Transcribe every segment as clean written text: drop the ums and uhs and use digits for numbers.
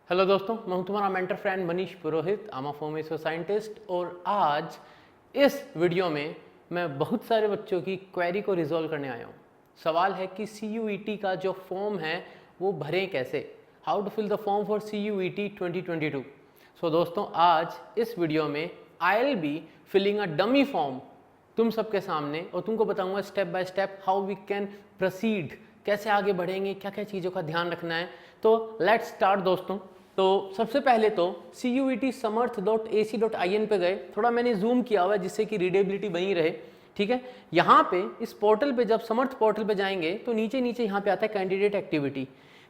Hello दोस्तों, मैं हूं तुम्हारा mentor friend Manish Purohit. I am a former scientist और आज इस वीडियो में मैं बहुत सारे बच्चों की क्वेरी को रिजॉल्व करने आया हूं। सवाल है कि CUET का जो फॉर्म है वो भरें कैसे, how to fill the form for CUET 2022। So दोस्तों, आज इस वीडियो में I will be filling a dummy form तुम सबके सामने और तुमको बताऊंगा step by step how we can proceed, कैसे आगे बढ़ेंगे, क्या क्या चीज़ों का ध्यान रखना है। तो लेट्स स्टार्ट दोस्तों। तो सबसे पहले तो CUET-samarth.ac.in पे गए। थोड़ा मैंने जूम किया हुआ है जिससे कि रीडेबिलिटी बनी रहे, ठीक है। यहाँ पे इस पोर्टल पे जब समर्थ पोर्टल पे जाएंगे तो नीचे नीचे यहाँ पे आता है कैंडिडेट एक्टिविटी।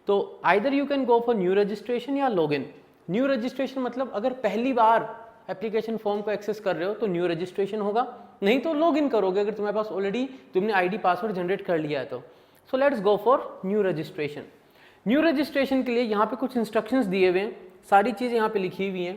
तो either you can go for new registration या लॉगिन। न्यू रजिस्ट्रेशन मतलब अगर पहली बार एप्लीकेशन फॉर्म को एक्सेस कर रहे हो तो न्यू रजिस्ट्रेशन होगा, नहीं तो लॉगिन करोगे अगर तुम्हारे पास ऑलरेडी तुमने आईडी पासवर्ड जनरेट कर लिया है तो। So let's go for new registration. New registration के लिए यहाँ पे कुछ इंस्ट्रक्शंस दिए हुए हैं, सारी चीज़ें यहाँ पे लिखी हुई हैं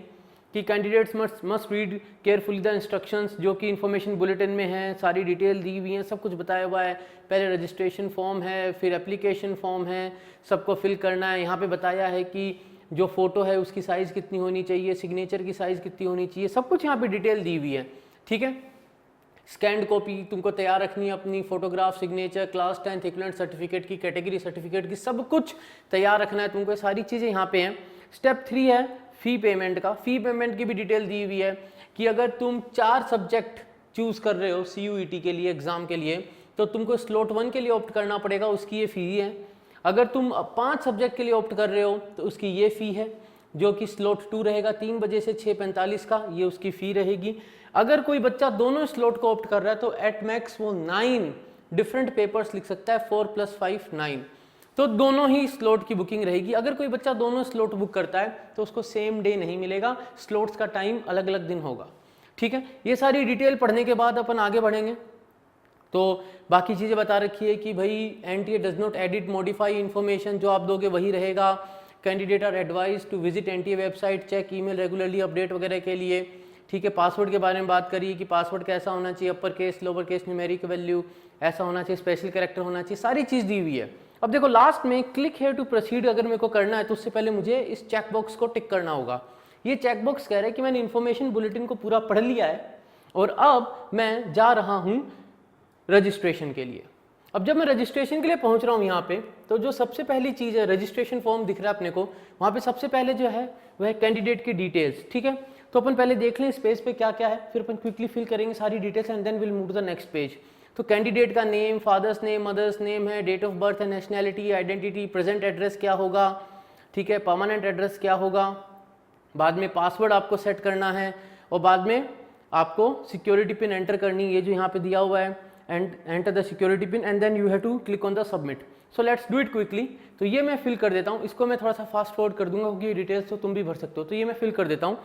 कि candidates must read carefully the instructions, जो कि इन्फॉर्मेशन बुलेटिन में है, सारी डिटेल दी हुई है, सब कुछ बताया हुआ है। पहले रजिस्ट्रेशन फॉर्म है, फिर एप्लीकेशन फॉर्म है, सबको फिल करना है। यहाँ पे बताया है कि जो फोटो है उसकी साइज़ कितनी होनी चाहिए, सिग्नेचर की साइज़ कितनी होनी चाहिए, सब कुछ यहाँ पे डिटेल दी हुई है, ठीक है। स्कैंड कॉपी तुमको तैयार रखनी है अपनी, photograph, signature, class 10 equivalent certificate की, कैटेगरी सर्टिफिकेट की, सब कुछ तैयार रखना है तुमको। सारी चीज़ें यहाँ पे हैं। स्टेप 3 है फ़ी पेमेंट का। फ़ी पेमेंट की भी डिटेल दी हुई है कि अगर तुम 4 सब्जेक्ट चूज़ कर रहे हो CUET के लिए, एग्ज़ाम के लिए, तो तुमको स्लॉट 1 के लिए ऑप्ट करना पड़ेगा, उसकी ये फ़ी है। अगर तुम 5 सब्जेक्ट के लिए ऑप्ट कर रहे हो तो उसकी ये फ़ी है, जो कि स्लॉट 2 रहेगा 3 बजे से 6:45 का, ये उसकी फ़ी रहेगी। अगर कोई बच्चा दोनों स्लॉट को ऑप्ट कर रहा है तो एट मैक्स वो 9 डिफरेंट पेपर्स लिख सकता है, 4 + 5 9, तो दोनों ही स्लॉट की बुकिंग रहेगी। अगर कोई बच्चा दोनों स्लॉट बुक करता है तो उसको सेम डे नहीं मिलेगा, स्लॉट्स का टाइम अलग अलग दिन होगा, ठीक है। ये सारी डिटेल पढ़ने के बाद अपन आगे बढ़ेंगे। तो बाकी चीज़ें बता रखी है कि भाई NTA does not edit modify information, जो आप दोगे वही रहेगा। Candidate are advise to visit NTA website, check email regularly, update वगैरह के लिए, ठीक है। पासवर्ड के बारे में बात करिए कि पासवर्ड कैसा होना चाहिए, upper case, lower case, numeric value ऐसा होना चाहिए, स्पेशल कैरेक्टर होना चाहिए, सारी चीज़ दी हुई है। अब देखो लास्ट में क्लिक हेयर टू प्रोसीड अगर मेरे को करना है तो उससे पहले मुझे इस चेक बॉक्स को टिक करना होगा। ये चेक बॉक्स कह रहा है कि मैंने इन्फॉर्मेशन बुलेटिन को पूरा पढ़ लिया है और अब मैं जा रहा हूँ रजिस्ट्रेशन के लिए। अब जब मैं रजिस्ट्रेशन के लिए पहुंच रहा हूं यहाँ पे, तो जो सबसे पहली चीज़ है, रजिस्ट्रेशन फॉर्म दिख रहा है अपने को, वहाँ पे सबसे पहले जो है वह है कैंडिडेट की डिटेल्स, ठीक है। तो अपन पहले देख लें इस पेज पे क्या क्या है, फिर अपन क्विकली फिल करेंगे सारी details and then will move to the next page. तो कैंडिडेट का name, father's name, mother's name है, डेट ऑफ बर्थ है, नेशनैलिटी, आइडेंटिटी, प्रेजेंट एड्रेस क्या होगा, ठीक है, परमानेंट एड्रेस क्या होगा, बाद में पासवर्ड आपको सेट करना है और बाद में आपको सिक्योरिटी पिन एंटर करनी है, ये जो यहाँ पे दिया हुआ है, and enter the security pin and then you have to click on the submit. So let's do it quickly. तो ये मैं फिल कर देता हूँ, इसको मैं थोड़ा सा फास्ट फॉरवर्ड कर दूंगा क्योंकि डिटेल्स तो तुम भी भर सकते हो। तो ये मैं फिल कर देता हूँ।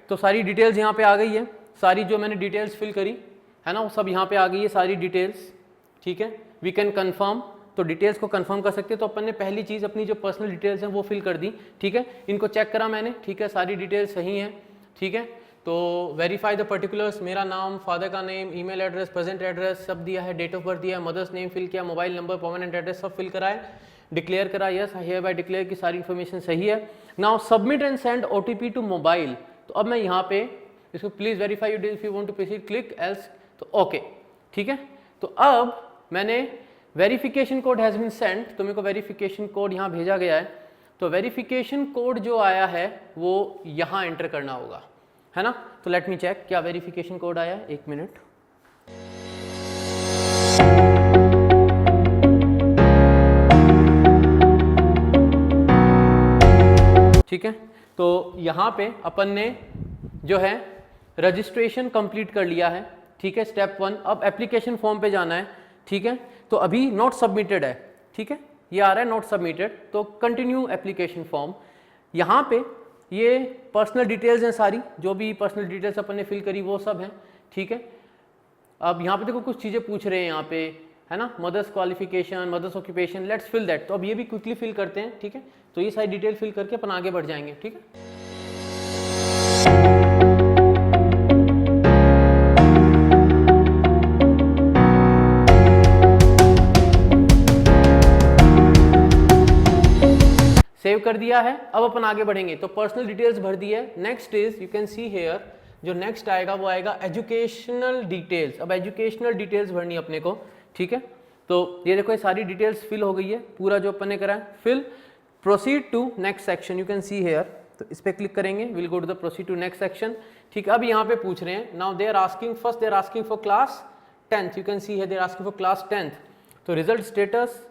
तो सारी डिटेल्स यहाँ पे आ गई है, सारी जो मैंने डिटेल्स फिल करी है ना वो सब यहाँ पे आ गई है सारी डिटेल्स, ठीक है। वी कैन कंफर्म, तो डिटेल्स को कंफर्म कर सकते हैं। तो अपन ने पहली चीज़ अपनी जो पर्सनल डिटेल्स हैं वो फिल कर दी, ठीक है। इनको चेक करा मैंने, ठीक है, सारी डिटेल्स सही हैं, ठीक है। तो वेरीफाई द पर्टिकुलर्स, मेरा नाम, फादर का name, email address, present address सब दिया है, डेट ऑफ बर्थ दिया है, मदर्स नेम फिल किया, मोबाइल नंबर, परमानेंट एड्रेस सब फिल करा है, डिक्लेयर करा, यस आई हियरबाय डिक्लेयर की सारी इन्फॉर्मेशन सही है। Now submit and send OTP to mobile. तो अब मैं यहाँ पे इसको please verify you if you want to proceed, click else, तो ओके, ठीक है। तो अब मैंने verification code has been sent, तो मेरे को वेरिफिकेशन कोड यहाँ भेजा गया है। तो वेरिफिकेशन कोड जो आया है वो यहाँ एंटर करना होगा, है ना। तो लेट मी चेक क्या वेरिफिकेशन कोड आया है, 1 मिनट। ठीक है, तो यहाँ पे अपन ने जो है रजिस्ट्रेशन कंप्लीट कर लिया है, ठीक है, स्टेप 1। अब एप्लीकेशन फॉर्म पे जाना है, ठीक है। तो अभी नॉट सबमिटेड है, ठीक है, ये आ रहा है नॉट सबमिटेड, तो कंटिन्यू एप्लीकेशन फॉर्म। यहाँ पे ये पर्सनल डिटेल्स हैं सारी, जो भी पर्सनल डिटेल्स अपन ने फिल करी वो सब हैं, ठीक है। अब यहाँ पे देखो कुछ चीज़ें पूछ रहे हैं यहाँ पे, है ना, mother's qualification, mother's occupation, let's fill that. तो अब ये भी क्विकली फिल करते हैं, ठीक है। तो ये सारी डिटेल फिल करके अपन आगे बढ़ जाएंगे, ठीक है। सेव कर दिया है, अब अपन आगे बढ़ेंगे। तो पर्सनल डिटेल्स भर दी है। Next is you can see here, जो नेक्स्ट आएगा वो आएगा एजुकेशनल डिटेल्स। अब एजुकेशनल डिटेल्स भरनी अपने को, ठीक है। तो ये देखो ये सारी डिटेल्स फिल हो गई है, पूरा जो अपन ने करा है fill. Proceed to next section, you can see here, तो इस पर क्लिक करेंगे, will go to the proceed to next section, ठीक है। अब यहाँ पे पूछ रहे हैं, now they are asking, first they are asking for class 10th, you can see here they are asking for class 10th। तो रिजल्ट स्टेटस,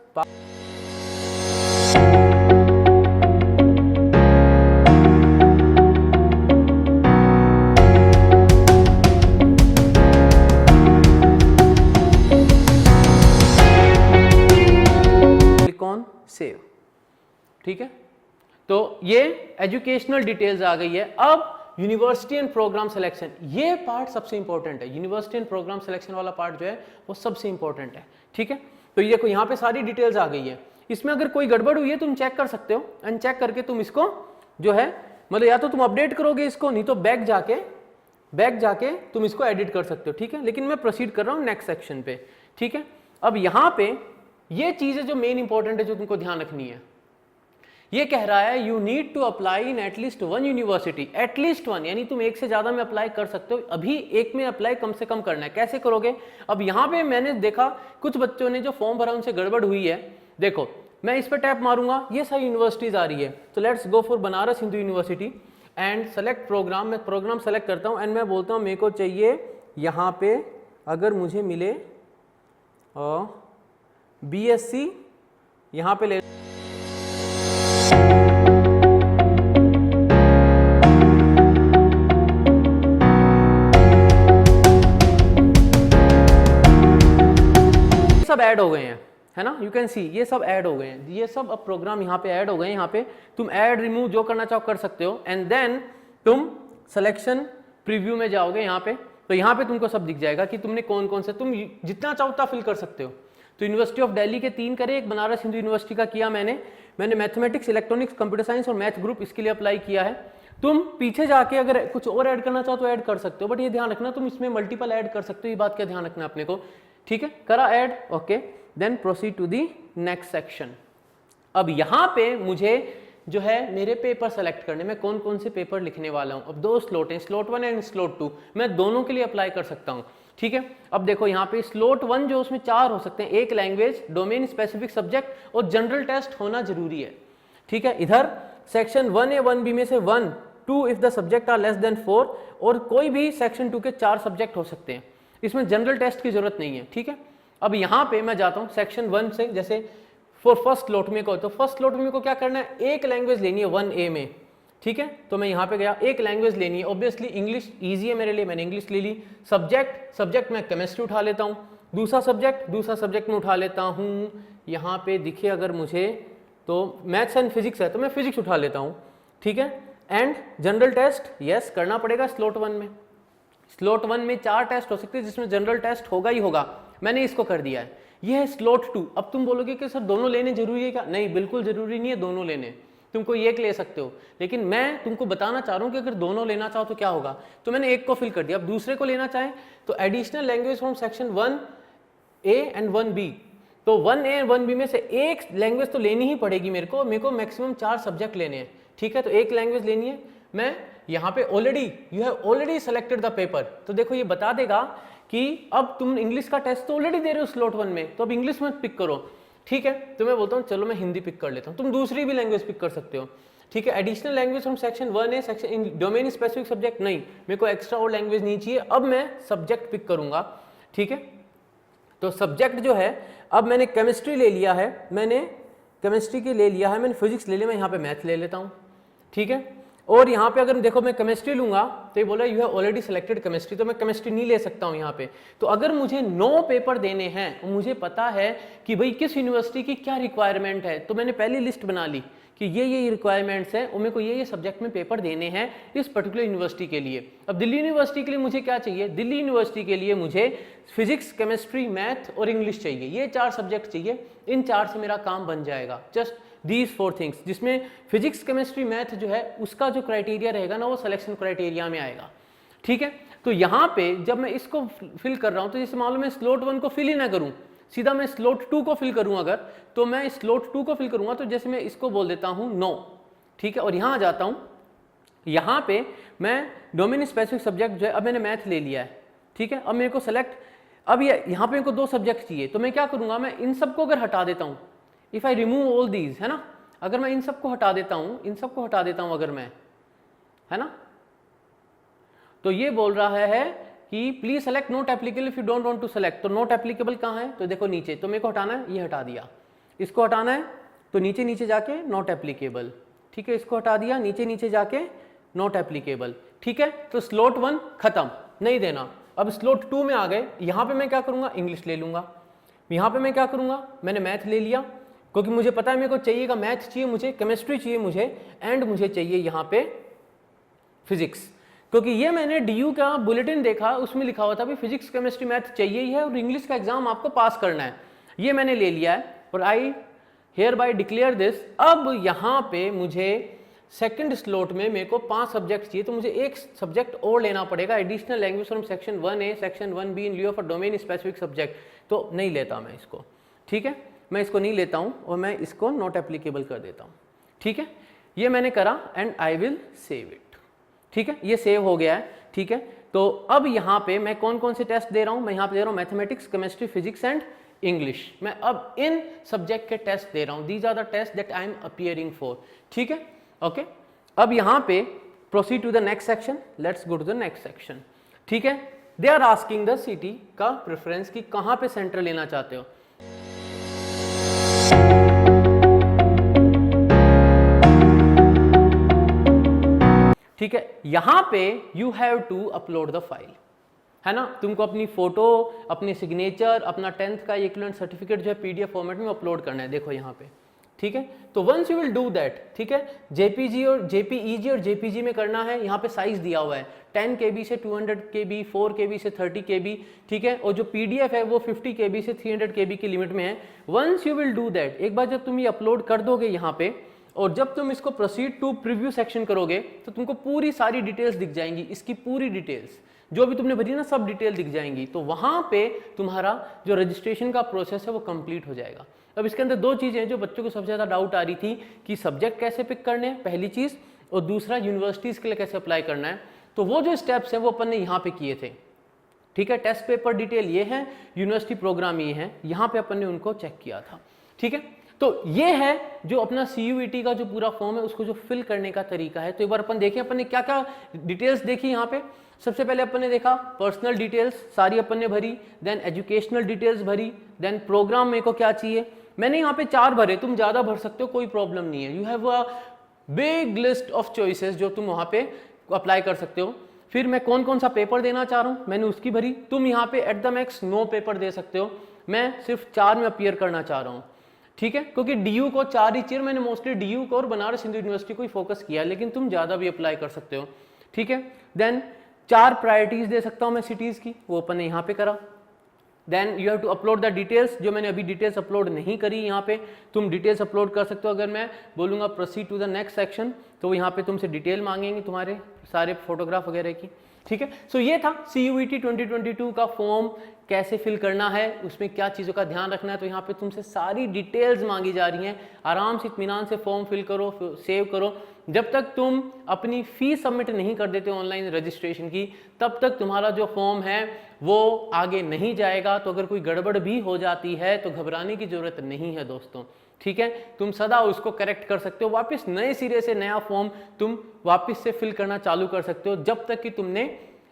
सेव, ठीक है। तो ये एजुकेशनल डिटेल्स आ गई है। अब यूनिवर्सिटी एंड प्रोग्राम सिलेक्शन, ये पार्ट सबसे इंपॉर्टेंट है। यूनिवर्सिटी एंड प्रोग्राम सिलेक्शन वाला पार्ट जो है वो सबसे इंपॉर्टेंट है, ठीक है। तो ये देखो यहाँ पे सारी डिटेल्स आ गई है। इसमें अगर कोई गड़बड़ हुई है तुम चेक कर सकते हो, एंड चेक करके तुम इसको जो है मतलब या तो तुम अपडेट करोगे इसको, नहीं तो बैक जाके तुम इसको एडिट कर सकते हो, ठीक है। लेकिन मैं प्रोसीड कर रहा हूँ नेक्स्ट सेक्शन पे, ठीक है। अब यहाँ पे ये चीजें जो मेन इंपॉर्टेंट है, जो तुमको ध्यान रखनी है, ये कह रहा है you need to apply in at least one university, at least one, यानी तुम एक से ज्यादा में अप्लाई कर सकते हो, अभी एक में अप्लाई कम से कम करना है। कैसे करोगे? अब यहाँ पे मैंने देखा कुछ बच्चों ने जो फॉर्म भरा उनसे गड़बड़ हुई है। देखो मैं इस पर टैप मारूंगा, ये सारी यूनिवर्सिटीज आ रही है। तो let's go for Banaras Hindu university and select program. मैं प्रोग्राम सेलेक्ट करता हूँ एंड मैं बोलता हूँ मेरे को चाहिए यहाँ पे अगर मुझे मिले BSc, यहाँ पे ले सब ऐड हो गए हैं, है ना, यू कैन सी ये सब ऐड हो गए हैं। ये सब अब प्रोग्राम यहाँ पे ऐड हो गए हैं। यहाँ पे तुम ऐड रिमूव जो करना चाहो कर सकते हो। एंड देन तुम सिलेक्शन प्रीव्यू में जाओगे यहाँ पे, तो यहाँ पे तुमको सब दिख जाएगा कि तुमने कौन कौन से, तुम जितना चाहो उतना फिल कर सकते हो। तो यूनिवर्सिटी ऑफ दिल्ली के 3 करे, एक बनारस हिंदू यूनिवर्सिटी का किया मैंने मैथमेटिक्स, इलेक्ट्रॉनिक्स, कंप्यूटर साइंस और मैथ ग्रुप इसके लिए अप्लाई किया है। तुम पीछे जाके अगर कुछ और ऐड करना चाहो तो ऐड कर सकते हो, बट ये ध्यान रखना तुम इसमें मल्टीपल ऐड कर सकते हो, ये बात का ध्यान रखना अपने को, ठीक है। करा add, okay, then proceed to the next section. अब यहाँ पे मुझे जो है मेरे पेपर सेलेक्ट करने में कौन कौन से पेपर लिखने वाला हूँ। अब 2 स्लॉट हैं, स्लॉट 1 एंड स्लॉट 2, मैं दोनों के लिए अप्लाई कर सकता हूँ, ठीक है। अब देखो यहाँ पे स्लॉट 1 जो उसमें 4 हो सकते हैं, एक लैंग्वेज, डोमेन स्पेसिफिक सब्जेक्ट और जनरल टेस्ट होना जरूरी है, ठीक है। इधर सेक्शन 1A 1B में से 1 2 if the subject are less than 4, और कोई भी सेक्शन 2 के 4 सब्जेक्ट हो सकते हैं, इसमें जनरल टेस्ट की जरूरत नहीं है, ठीक है। अब यहाँ पे मैं जाता हूँ सेक्शन 1 से, जैसे फॉर फर्स्ट स्लॉट में को, तो फर्स्ट स्लॉट में को क्या करना है, एक लैंग्वेज लेनी है 1A में, ठीक है। तो मैं यहाँ पे गया, एक लैंग्वेज लेनी है, ऑब्वियसली इंग्लिश इजी है मेरे लिए, मैंने इंग्लिश ले ली। सब्जेक्ट मैं केमिस्ट्री उठा लेता हूँ। दूसरा सब्जेक्ट में उठा लेता हूँ, यहाँ पे दिखे अगर मुझे तो मैथ्स एंड फिजिक्स है तो मैं फिजिक्स उठा लेता हूँ, ठीक है। एंड जनरल टेस्ट यस करना पड़ेगा स्लॉट 1 में। स्लॉट 1 में 4 टेस्ट हो सकते हैं जिसमें जनरल टेस्ट होगा ही होगा, मैंने इसको कर दिया है। ये है स्लॉट 2। अब तुम बोलोगे कि सर दोनों लेने जरूरी है क्या? नहीं, बिल्कुल जरूरी नहीं है दोनों लेने, तुमको एक ले सकते हो। लेकिन मैं तुमको बताना चाह रहा हूँ कि अगर दोनों लेना चाहो तो क्या होगा। तो मैंने एक को फिल कर दिया, अब दूसरे को लेना चाहें तो additional language from section 1A and 1B, तो 1A एंड 1B में से एक लैंग्वेज तो लेनी ही पड़ेगी मेरे को मैक्सिमम 4 सब्जेक्ट लेने हैं, ठीक है। तो एक लैंग्वेज लेनी है। मैं यहाँ पे you have already selected the paper, तो देखो ये बता देगा कि अब तुम इंग्लिश का टेस्ट तो ऑलरेडी दे रहे हो स्लॉट 1 में, तो अब इंग्लिश मत पिक करो, ठीक है। तो मैं बोलता हूँ चलो मैं हिंदी पिक कर लेता हूँ, तुम दूसरी भी लैंग्वेज पिक कर सकते हो, ठीक है। Additional language from section 1A section in domain specific subject, नहीं मेरे को एक्स्ट्रा और लैंग्वेज नहीं चाहिए, अब मैं सब्जेक्ट पिक करूंगा, ठीक है। तो सब्जेक्ट जो है, अब मैंने केमिस्ट्री ले लिया है, मैंने फिजिक्स ले लिया, मैं यहाँ पे मैथ ले लेता हूँ, ठीक है। और यहाँ पे अगर देखो मैं केमिस्ट्री लूंगा तो ये बोला you have already selected chemistry, तो मैं केमिस्ट्री नहीं ले सकता हूँ यहाँ पे। तो अगर मुझे 9 पेपर देने हैं और मुझे पता है कि भाई किस यूनिवर्सिटी की क्या रिक्वायरमेंट है, तो मैंने पहली लिस्ट बना ली कि ये रिक्वायरमेंट्स हैं और मेरे को ये सब्जेक्ट में पेपर देने हैं इस पर्टिकुलर यूनिवर्सिटी के लिए। अब दिल्ली यूनिवर्सिटी के लिए मुझे क्या चाहिए, दिल्ली यूनिवर्सिटी के लिए मुझे फिजिक्स, केमिस्ट्री, मैथ और इंग्लिश चाहिए, ये 4 सब्जेक्ट चाहिए। इन 4 से मेरा काम बन जाएगा, जस्ट दीज 4 थिंग्स, जिसमें फिजिक्स, केमिस्ट्री, मैथ जो है उसका जो क्राइटेरिया रहेगा ना वो सिलेक्शन क्राइटेरिया में आएगा। ठीक है, तो यहाँ पे जब मैं इसको फिल कर रहा हूँ तो जैसे मान लो मैं स्लॉट 1 को फिल ही ना करूँ, सीधा मैं स्लॉट 2 को फिल करूँ अगर, तो मैं स्लॉट 2 को फिल करूँगा तो जैसे मैं इसको बोल देता हूँ नो। ठीक है, और यहाँ आ जाता हूँ, यहाँ पे मैं डोमेन स्पेसिफिक सब्जेक्ट जो है, अब मैंने मैथ ले लिया है। ठीक है, अब मेरे को सेलेक्ट, अब ये यहाँ पे मेरे को 2 सब्जेक्ट चाहिए, तो मैं क्या करूँगा, मैं इन सबको अगर हटा देता हूँ, if I remove all these, है ना, अगर मैं इन सबको हटा देता हूँ, इन सबको हटा देता हूँ अगर मैं, है ना, तो ये बोल रहा है कि please select not applicable if you don't want to select. तो नॉट एप्लीकेबल कहाँ है, तो देखो नीचे, तो मेरे को हटाना है, ये हटा दिया, इसको हटाना है तो नीचे नीचे जाके नॉट एप्लीकेबल। ठीक है, इसको हटा दिया, नीचे नीचे जाके नॉट एप्लीकेबल। ठीक है, तो स्लॉट 1 खत्म, नहीं देना। अब स्लॉट 2 में आ गए, यहाँ पे मैं क्या करूँगा, इंग्लिश ले लूँगा। यहाँ पे मैं क्या करूँगा, मैंने मैथ ले लिया क्योंकि मुझे पता है मेरे को चाहिएगा, मैथ चाहिए मुझे, केमिस्ट्री चाहिए मुझे, एंड मुझे चाहिए यहाँ पे फिजिक्स, क्योंकि ये मैंने DU का बुलेटिन देखा, उसमें लिखा हुआ था भी फिजिक्स, केमिस्ट्री, मैथ चाहिए ही है और इंग्लिश का एग्जाम आपको पास करना है। ये मैंने ले लिया है और आई हेयर बाय डिक्लेयर दिस। अब यहाँ पे मुझे सेकंड स्लॉट में मेरे को 5 सब्जेक्ट चाहिए, तो मुझे एक सब्जेक्ट और लेना पड़ेगा, additional language from section 1A section 1B in लिeu of a domain specific subject. तो नहीं लेता मैं इसको, ठीक है, मैं इसको नहीं लेता हूँ और मैं इसको नॉट एप्लीकेबल कर देता हूँ। ठीक है, ये मैंने करा and I will save it. ठीक है, ये सेव हो गया है। ठीक है, तो अब यहाँ पे मैं कौन कौन से टेस्ट दे रहा हूँ, मैं यहाँ पे दे रहा हूँ mathematics, chemistry, physics and English. मैं अब इन सब्जेक्ट के टेस्ट दे रहा हूँ, these are the test that I am appearing for. ठीक है, ओके, अब यहाँ पे proceed to the next section, let's go to the next section. ठीक है, they are asking the city का प्रेफरेंस कि कहाँ पे सेंटर लेना चाहते हो। ठीक है, यहां पे you have to upload the file, है ना, तुमको अपनी फोटो, अपनी सिग्नेचर, अपना 10th का इक्विवेलेंट सर्टिफिकेट जो है PDF फॉर्मेट में अपलोड करना है, देखो यहाँ पे। ठीक है, तो once you will do that, ठीक है, JPG और JPEG और JPG में करना है। यहाँ पे साइज दिया हुआ है 10 KB से 200 KB, 4 KB से 30 KB। ठीक है, और जो PDF है वो 50 KB से 300 KB की लिमिट में है। Once you will do that, एक बार जब तुम ये अपलोड कर दोगे यहाँ पे, और जब तुम इसको प्रोसीड टू प्रीव्यू सेक्शन करोगे तो तुमको पूरी सारी डिटेल्स दिख जाएंगी, इसकी पूरी डिटेल्स जो भी तुमने भरी ना, सब डिटेल दिख जाएंगी। तो वहां पे तुम्हारा जो रजिस्ट्रेशन का प्रोसेस है वो कंप्लीट हो जाएगा। अब इसके अंदर 2 चीजें जो बच्चों को सबसे ज्यादा डाउट आ रही थी कि सब्जेक्ट कैसे पिक करने हैं, पहली चीज, और दूसरा यूनिवर्सिटीज के लिए कैसे अप्लाई करना है। तो वो जो स्टेप्स हैं वो अपन ने यहाँ पे किए थे। ठीक है, टेस्ट पेपर डिटेल ये है, यूनिवर्सिटी प्रोग्राम ये है, यहाँ पे अपन ने उनको चेक किया था। ठीक है, तो ये है जो अपना CUET का जो पूरा फॉर्म है उसको जो फिल करने का तरीका है। तो एक बार अपन देखें अपन ने क्या क्या डिटेल्स देखी यहाँ पे। सबसे पहले अपन ने देखा पर्सनल डिटेल्स सारी अपन ने भरी, देन एजुकेशनल डिटेल्स भरी, देन प्रोग्राम मेरे को क्या चाहिए, मैंने यहाँ पे 4 भरे, तुम ज्यादा भर सकते हो, कोई प्रॉब्लम नहीं है। You have a big list of choices जो तुम वहाँ पे अप्लाई कर सकते हो। फिर मैं कौन कौन सा पेपर देना चाह रहा हूँ मैंने उसकी भरी। तुम यहाँ पे एट द मैक्स 9 पेपर दे सकते हो, मैं सिर्फ 4 में अपीयर करना चाह रहा हूँ। ठीक है, क्योंकि DU को 4 ही चाहिए, मैंने मोस्टली DU को और बनारस हिंदू यूनिवर्सिटी को ही फोकस किया, लेकिन तुम ज्यादा भी अप्लाई कर सकते हो। ठीक है, देन 4 प्रायोरिटीज दे सकता हूं मैं सिटीज की, वो अपन ने यहाँ पे करा। Then you have to upload the details, जो मैंने अभी डिटेल्स अपलोड नहीं करी, यहाँ पे तुम डिटेल्स अपलोड कर सकते हो। अगर मैं बोलूँगा proceed to the next section तो यहाँ पे तुमसे डिटेल मांगेंगे तुम्हारे सारे फोटोग्राफ वगैरह की। ठीक है, सो ये था CUET 2022 का फॉर्म कैसे फिल करना है, उसमें क्या चीज़ों का ध्यान रखना है। तो यहाँ पे तुमसे सारी डिटेल्स मांगी जा रही हैं, आराम से इत्मीनान से फॉर्म फिल करो, सेव करो। जब तक तुम अपनी फीस सबमिट नहीं कर देते ऑनलाइन रजिस्ट्रेशन की, तब तक तुम्हारा जो फॉर्म है वो आगे नहीं जाएगा। तो अगर कोई गड़बड़ भी हो जाती है तो घबराने की जरूरत नहीं है दोस्तों। ठीक है, तुम सदा उसको करेक्ट कर सकते हो, वापस नए सिरे से नया फॉर्म तुम वापस से फिल करना चालू कर सकते हो, जब तक कि तुमने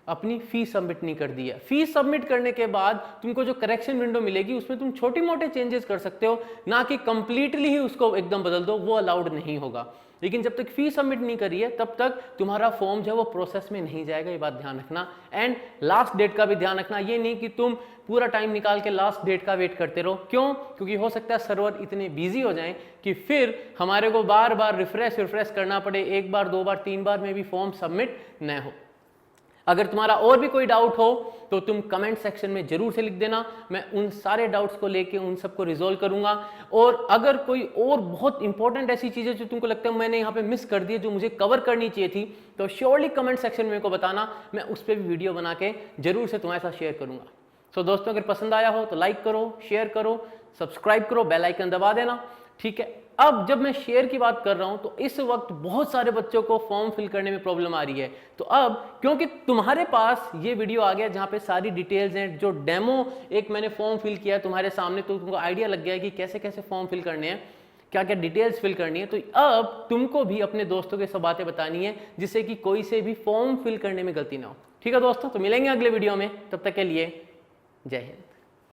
अपनी फीस सबमिट नहीं कर दी है। फीस सबमिट करने के बाद तुमको जो करेक्शन विंडो मिलेगी उसमें तुम छोटे मोटे चेंजेस कर सकते हो, ना कि कंप्लीटली ही उसको एकदम बदल दो, वो अलाउड नहीं होगा। लेकिन जब तक फीस सबमिट नहीं करी है तब तक तुम्हारा फॉर्म जो है वो प्रोसेस में नहीं जाएगा, ये बात ध्यान रखना। एंड लास्ट डेट का भी ध्यान रखना, ये नहीं कि तुम पूरा टाइम निकाल के लास्ट डेट का वेट करते रहो। क्यों? क्योंकि हो सकता है सर्वर इतने बिजी हो जाएं कि फिर हमारे को बार बार रिफ्रेश करना पड़े, एक बार, दो बार, तीन बार में भी फॉर्म सबमिट न हो। अगर तुम्हारा और भी कोई डाउट हो तो तुम कमेंट सेक्शन में जरूर से लिख देना, मैं उन सारे डाउट्स को लेके उन सबको रिजोल्व करूंगा। और अगर कोई और बहुत इंपॉर्टेंट ऐसी चीजें जो तुमको लगता है मैंने यहाँ पे मिस कर दी, जो मुझे कवर करनी चाहिए थी, तो श्योरली कमेंट सेक्शन में मेरे को बताना, मैं उस पर भी वीडियो बना के जरूर से तुम्हारे साथ शेयर करूंगा। सो दोस्तों, अगर पसंद आया हो तो लाइक करो, शेयर करो, सब्सक्राइब करो, बेल आइकन दबा देना, ठीक है। अब जब मैं शेयर की बात कर रहा हूं तो इस वक्त बहुत सारे बच्चों को फॉर्म फिल करने में प्रॉब्लम आ रही है। तो अब क्योंकि तुम्हारे पास ये वीडियो आ गया जहां पे सारी डिटेल्स हैं, जो डेमो एक मैंने फॉर्म फिल किया है तुम्हारे सामने, तो तुमको आइडिया लग गया है कि कैसे कैसे फॉर्म फिल करने हैं, क्या क्या डिटेल्स फिल करनी है। तो अब तुमको भी अपने दोस्तों के सब बातें बतानी है जिससे कि कोई से भी फॉर्म फिल करने में गलती ना हो। ठीक है दोस्तों, तो मिलेंगे अगले वीडियो में, तब तक के लिए जय हिंद।